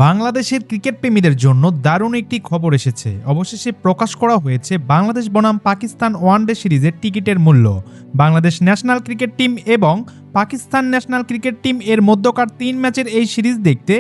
বাংলাদেশের ক্রিকেট প্রেমীদের জন্য দারুণ একটি খবর এসেছে। অবশেষে প্রকাশ করা হয়েছে বাংলাদেশ বনাম পাকিস্তান ওয়ানডে সিরিজের টিকিটের মূল্য। বাংলাদেশ ন্যাশনাল ক্রিকেট টিম এবং পাকিস্তান ন্যাশনাল ক্রিকেট টিম এর মধ্যকার ৩ ম্যাচের এই সিরিজ দেখতে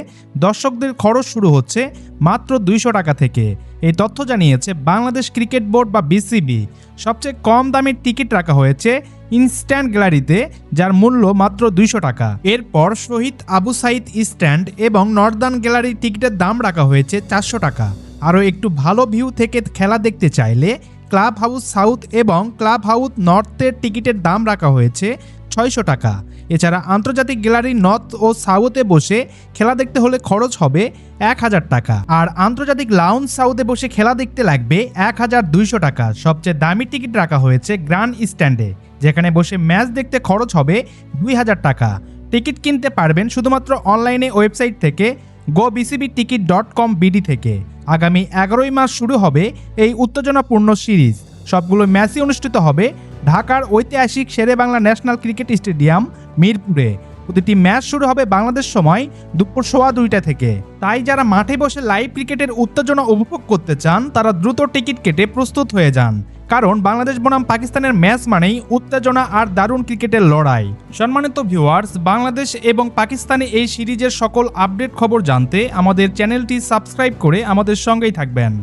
দর্শকদের খরচ শুরু হচ্ছে মাত্র ২০০ টাকা থেকে। এই তথ্য জানিয়েছে বাংলাদেশ ক্রিকেট বোর্ড বা বিসিবি। সবচেয়ে কম দামের টিকিট রাখা হয়েছে ইনস্ট্যান্ট গ্যালারিতে, যার মূল্য মাত্র ২০০ টাকা। এরপর শহীদ আবু সাইদ স্ট্যান্ড এবং নর্দার্ন গ্যালারির টিকিটের দাম রাখা হয়েছে ৪০০ টাকা। আরও একটু ভালো ভিউ থেকে খেলা দেখতে চাইলে ক্লাব হাউস সাউথ এবং ক্লাব হাউস নর্থের টিকিটের দাম রাখা হয়েছে ৬০০ টাকা। এছাড়া আন্তর্জাতিক গ্যালারি নর্থ ও সাউথে বসে খেলা দেখতে হলে খরচ হবে ১,০০০ টাকা, আর আন্তর্জাতিক লাউঞ্জ সাউথে বসে খেলা দেখতে লাগবে ১,২০০ টাকা। সবচেয়ে দামি টিকিট রাখা হয়েছে গ্র্যান্ড স্ট্যান্ডে, যেখানে বসে ম্যাচ দেখতে খরচ হবে ২,০০০ টাকা। টিকিট কিনতে পারবেন শুধুমাত্র অনলাইনে ওয়েবসাইট থেকে gobcbticket.com বিডি থেকে। আগামী ১১ই মার্চ শুরু হবে এই উত্তেজনাপূর্ণ সিরিজ। সবগুলো ম্যাচই অনুষ্ঠিত হবে ঢাকার ঐতিহাসিক শেরেবাংলা ন্যাশনাল ক্রিকেট স্টেডিয়াম মিরপুরে। প্রতিটি ম্যাচ শুরু হবে বাংলাদেশ সময় দুপুর 2:15 থেকে। তাই যারা মাঠে বসে লাইভ ক্রিকেটের উত্তেজনা উপভোগ করতে চান তারা দ্রুত টিকিট কেটে প্রস্তুত হয়ে যান, কারণ বাংলাদেশ বনাম পাকিস্তানের ম্যাচ মানেই উত্তেজনা আর দারুণ ক্রিকেটের লড়াই। সম্মানিত ভিউয়ার্স, বাংলাদেশ এবং পাকিস্তানে এই সিরিজের সকল আপডেট খবর জানতে আমাদের চ্যানেলটি সাবস্ক্রাইব করে আমাদের সঙ্গেই থাকবেন।